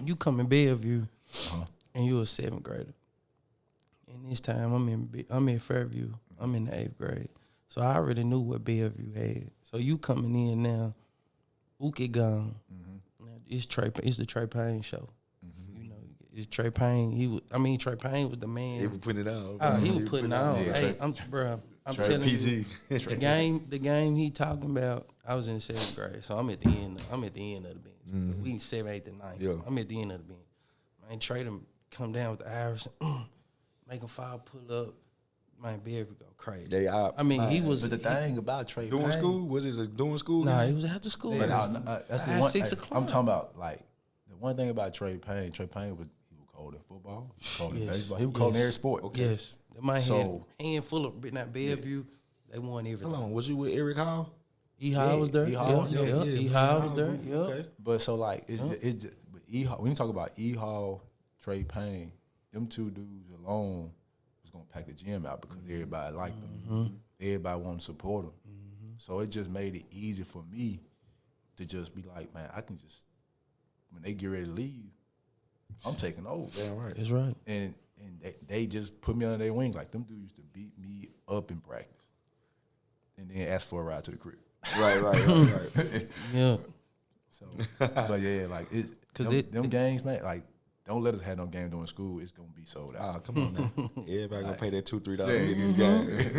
you come in Bellevue, and you a 7th grader. And this time I'm in Fairview. I'm in the 8th grade. So I already knew what Bellevue had. So you coming in now, Uke gone. It's the Trey Payne show. You know, it's Trey Payne. Trey Payne was the man. He was putting it on. He was putting it on. Yeah, hey, I'm telling PG. you, the game he talking about. I was in the 7th grade, so I'm at the end of the bench. We in 7th, 8th, and 9th. Yeah. I'm at the end of the bench. Man, Trey them come down with the Irish, make him foul, pull up. Man, Bellevue go crazy. He was. But the thing about Trey doing Payne, school, was it doing school? Nah, he was after school. That's the one. 6 o'clock. I'm talking about like the one thing about Trey Payne. Trey Payne was cold in football. He was cold in baseball. He was cold in every sport. Okay. Yes, my handful of not Bellevue. They won everything. Hold on, was you with Eric Hall? E-Hall was there. E-Hall was there. Yeah. Okay. But so like it's just, but E-Hall, when you talk about E-Hall, Trey Payne, them two dudes alone was gonna pack the gym out because everybody liked them. Everybody wanted to support them. So it just made it easy for me to just be like, man, I can just when they get ready to leave, I'm taking over. Damn right. That's right. And they just put me under their wing. Like them dudes used to beat me up in practice. And then ask for a ride to the crib. Right. Yeah. So, but yeah, like them games, man. Like, don't let us have no game during school. It's gonna be sold out. Oh, come on now. Everybody gonna pay that $2-3 to get in the game.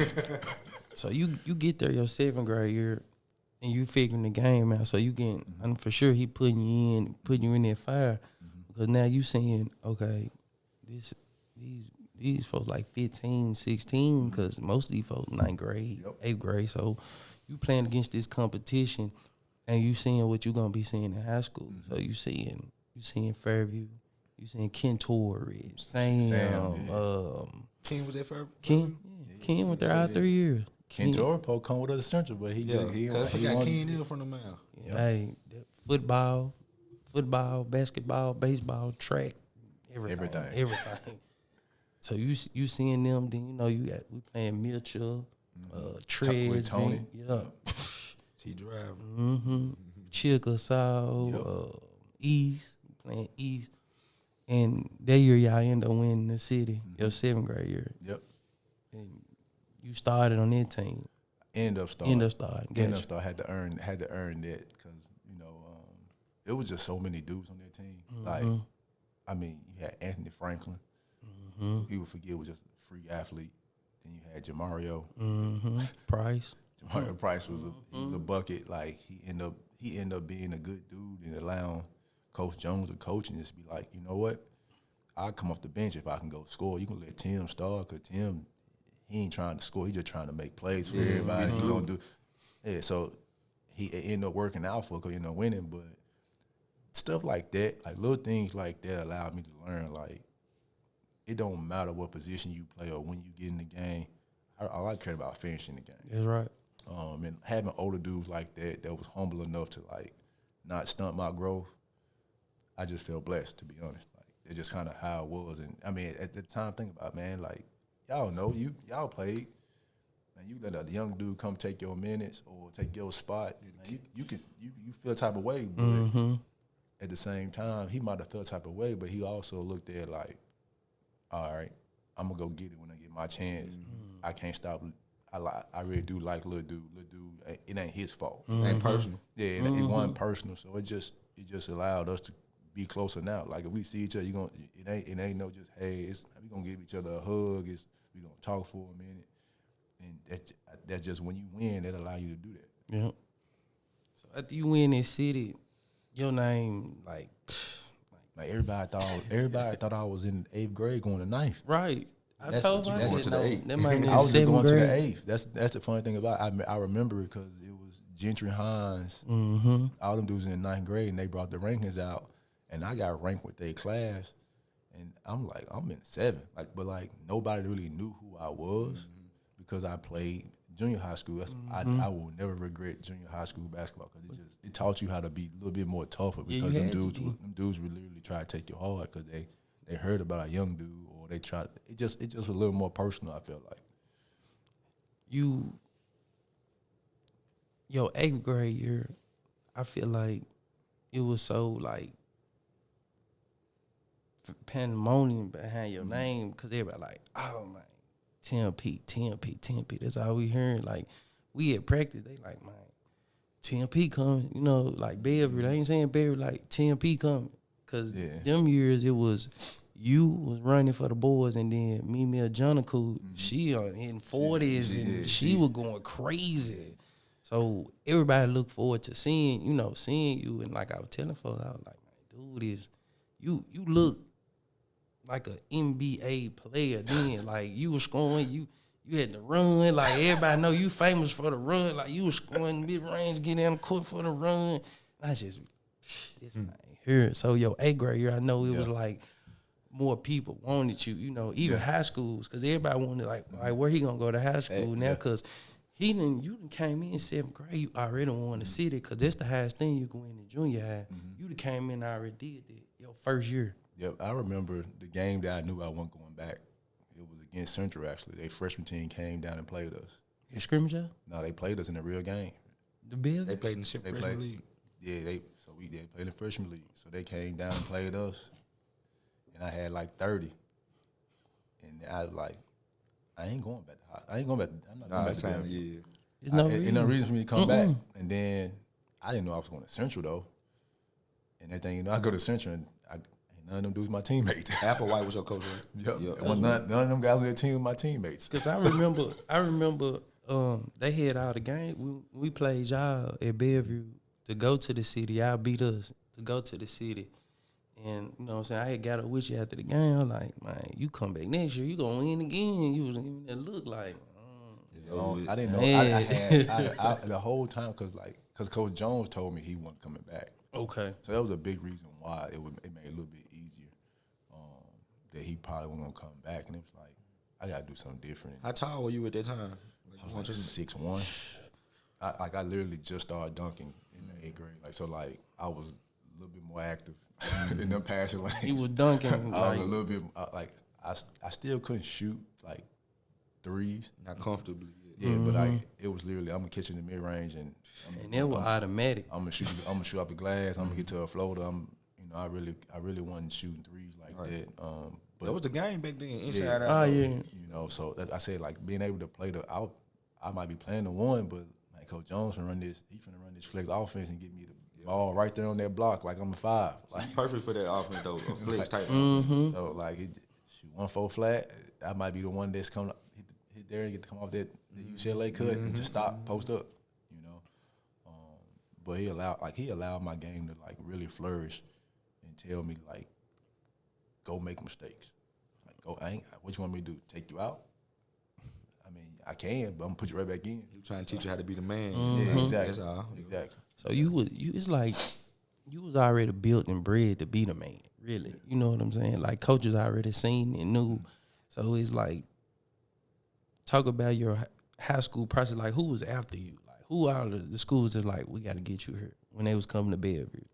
So you get there your 7th grade year, and you figuring the game out. So you getting, and for sure he putting you in that fire, because now you saying, okay, these folks like 15, 16, because most of these folks 9th grade, 8th grade. So you playing against this competition, and you seeing what you gonna be seeing in high school. So you seeing Fairview, you seeing Ken Torres, Sam. Ken was there for Ken went there out 3 years. Ken Torres come with us Central, but he got Ken Hill from the mouth. Hey, football, basketball, baseball, track, everything. So you seeing them, then you know we playing Mitchell, Trez, Tony, T Driver, Chickasaw, East, playing East, and that year y'all end up winning the city, your 7th grade year. Yep. And you started on that team. End up starting. Gotcha. Had to earn that because it was just so many dudes on that team. Like, I mean, you had Anthony Franklin. People forget was just a free athlete. Then you had Jamario Price. Jamario Price was a bucket. Like he ended up being a good dude and allowing Coach Jones to coach and just be like, you know what? I'll come off the bench if I can go score. You can let Tim start because Tim, he ain't trying to score. He just trying to make plays for everybody. He gonna do. Yeah, so he ended up working out for it because he ended up winning. But stuff like that, like little things like that allowed me to learn, like, it don't matter what position you play or when you get in the game. All I care about finishing the game. That's right. And having older dudes like that was humble enough to like not stunt my growth. I just feel blessed, to be honest. Like it's just kind of how it was. And I mean, at the time, think about it, man. Like y'all know y'all played. Man, you let a young dude come take your minutes or take your spot. Man, you feel type of way, but at the same time, he might have felt type of way, but he also looked at it like, all right, I'm gonna go get it when I get my chance. I can't stop. I really do like little dude. It ain't his fault. It ain't personal. Yeah, it wasn't personal. So it just allowed us to be closer now. Like if we see each other, it ain't no just hey, we gonna give each other a hug. We gonna talk for a minute, and that's just when you win, that allow you to do that. Yeah. So after you win this city, your name like everybody thought I was in 8th grade going to 9th. Right. I That's told what him, you I going said, to the no, eighth. that might be I was just 7th going grade. to the 8th. That's the funny thing about it. I remember it because it was Gentry Hines. All them dudes in 9th grade, and they brought the rankings out, and I got ranked with their class, and I'm like, I'm in 7th. But nobody really knew who I was because I played junior high school. I will never regret junior high school basketball because it taught you how to be a little bit more tougher because them dudes would literally try to take your heart because they heard about a young dude or they tried. It just was a little more personal. I felt like your 8th grade year, I feel like it was so like pandemonium behind your name because everybody like, oh man, Peete. That's all we hearing. Like we at practice, they like, man, TMP coming. You know, like Beverly. They ain't saying Beverly like TMP coming. Cause them years it was you was running for the boys, and then Mimi Janaku, she on hitting 40s and she was going crazy. So everybody look forward to seeing you. And like I was telling folks, I was like, man, dude, you look like an NBA player then. Like you was scoring, you had to run. Like everybody know you famous for the run. Like you was scoring mid range, getting down the court for the run. And I just this man here. So your 8th grade year, I know it was like more people wanted you, even high schools, because everybody wanted like where he gonna go to high school now, because you done came in 7th grade, you already wanted to see it, because that's the highest thing you go in the junior high. You done came in and already did that your first year. Yep, I remember the game that I knew I wasn't going back. It was against Central, actually. Their freshman team came down and played us. You scrimmage out? No, they played us in a real game. The Bill? They played in the freshman league. Yeah, they played in the freshman league. So they came down and played us, and I had like 30. And I was like, I ain't going back. I'm not going back to Bellevue. Yeah. There's no reason for me to come back. And then I didn't know I was going to Central though. And everything, I go to Central and none of them dudes my teammates. Applewhite was your coach, right? Yep. None of them guys on their team were my teammates. Because I remember they had all the game. We played y'all at Bellevue to go to the city. Y'all beat us to go to the city. And, you know what I'm saying, I had got up with you after the game. I'm like, man, you come back next year, you going to win again. You was even that look like. I didn't know. I the whole time, because Coach Jones told me he wasn't coming back. Okay. So that was a big reason why it made it a little bit easier that he probably wasn't going to come back. And it was like, I got to do something different. How tall were you at that time? I was like 6'1". I literally just started dunking in the 8th grade. I was a little bit more active in them passing lanes. He was dunking. I was a little bit I still couldn't shoot like threes. Not comfortably. Yeah, but it was literally I'm gonna catch in the mid range and it was automatic. I'm gonna shoot off the glass. I'm gonna get to a floater. I really wasn't shooting threes like that. But that was the game back then. Inside out. Oh yeah. So I said like being able to play I might be playing the one, but like Coach Jones finna run this flex offense and get me the ball right there on that block like I'm a 5. Like perfect for that offense though, a flex type. So like shoot 1-4 flat. I might be the one that's coming hit there and get to come off that the UCLA cut and just stop, post up, But he allowed my game to like really flourish and tell me like, go make mistakes. Like what you want me to do? Take you out? I mean, I can, but I'm gonna put you right back in. He was trying to teach you how to be the man. Yeah, exactly. That's all. Exactly. So it's like you was already built and bred to be the man, really. You know what I'm saying? Like coaches already seen and knew. So it's like, talk about your high school process. Like who was after you? Like who out of the schools is like, we got to get you here when they was coming to Bellevue?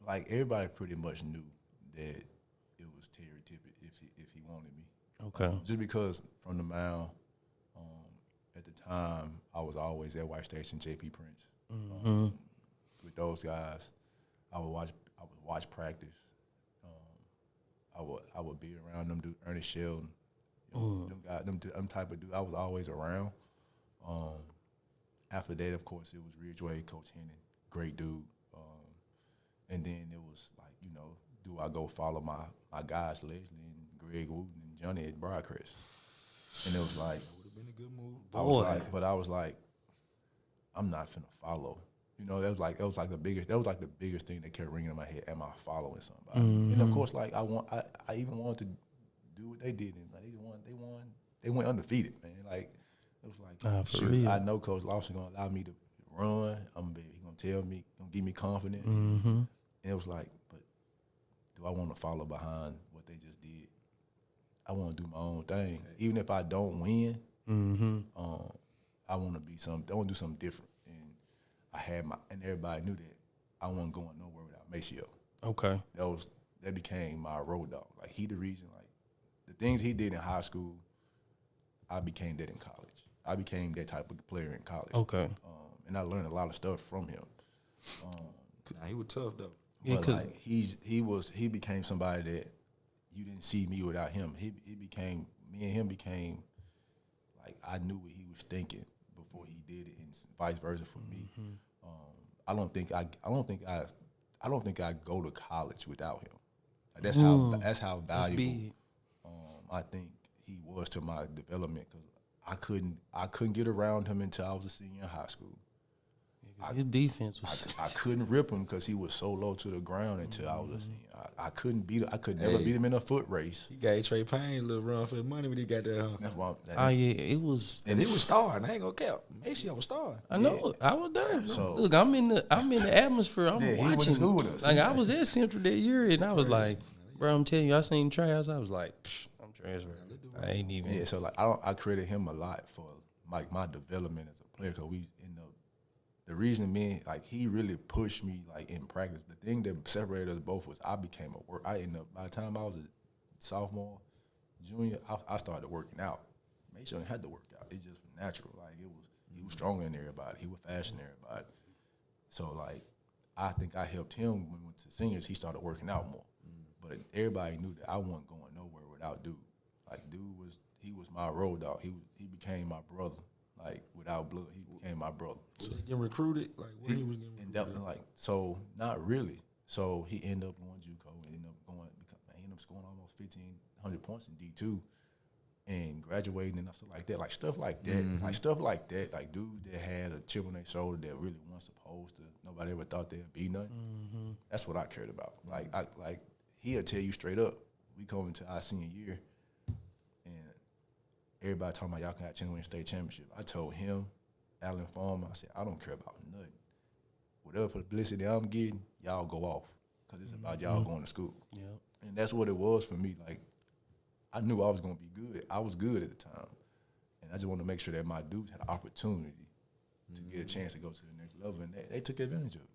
Like everybody pretty much knew that it was Terry Tippett if he wanted me. Okay. Just because from the mound, at the time I was always at White Station, JP Prince. With those guys, I would watch practice. I would be around them dude, Ernest Sheldon, them guys, them type of dude. I was always around. After that, of course, it was Ridgeway, Coach Hennon, great dude. And then it was like, do I go follow my guys, Leslie and Greg Wooten and Johnny at Broadcrest? And it was like, Would have been a good move. I was like, I'm not finna follow. That was like the biggest thing that kept ringing in my head. Am I following somebody? And of course, like I even wanted to do what they did, and like they went undefeated, man. Like it was like, shoot, I know Coach Lawson gonna allow me to run. He gonna tell me, gonna give me confidence. And it was like, but do I want to follow behind what they just did? I want to do my own thing, even if I don't win. I want to be something. I want to do something different. And everybody knew that I wasn't going nowhere without Maceo. Okay. That became my road dog. Like he the reason, like the things he did in high school, I became that in college. I became that type of player in college. Okay. And I learned a lot of stuff from him. He was tough though. Yeah, like he became somebody that you didn't see me without him. Me and him became like I knew what he was thinking before he did it, and vice versa for me. I don't think I go to college without him. Like that's how valuable I think he was to my development, because I couldn't get around him until I was a senior in high school. His defense was. I couldn't rip him because he was so low to the ground until I was a senior. I couldn't beat him. I could never beat him in a foot race. He gave Trey Payne a little run for the money when he got there. Huh? That's why. It was. And he was starring. I ain't gonna cap. Maceo was starring. I know. I was there. So- Look, I'm in the atmosphere. I'm Yeah, he went to watching. school with us. Like I was at Central that year, and I was like, bro, I'm telling you, I seen tryouts. I was like, I'm transferring. I ain't even. Yeah, so like I credit him a lot for like my development as a player, because the reason he really pushed me like in practice. The thing that separated us both was I became I ended up, by the time I was a sophomore, junior, I started working out. Maceo didn't have to work out. It just was natural. Like he was stronger than everybody. He was faster than everybody. So like I think I helped him when we went to seniors. He started working out more. But everybody knew that I wasn't going nowhere without dude. Like dude was my road dog. He became my brother. Like without blood, he became my brother. Was he getting recruited? Like where he was getting recruited? So not really. So he ended up going JUCO. He ended up scoring almost 1,500 points in D2, and graduating and stuff like that. Like stuff like that. Like dudes that had a chip on their shoulder that really weren't supposed to. Nobody ever thought they'd be nothing. That's what I cared about. Like he'll tell you straight up. We come into our senior year, and everybody talking about y'all can have a chance to win state championship. I told him, Alan Farmer, I said, I don't care about nothing. Whatever publicity I'm getting, y'all go off, because it's about y'all going to school. Yeah. And that's what it was for me. Like, I knew I was going to be good. I was good at the time. And I just wanted to make sure that my dudes had an opportunity to get a chance to go to the next level, and they took advantage of it.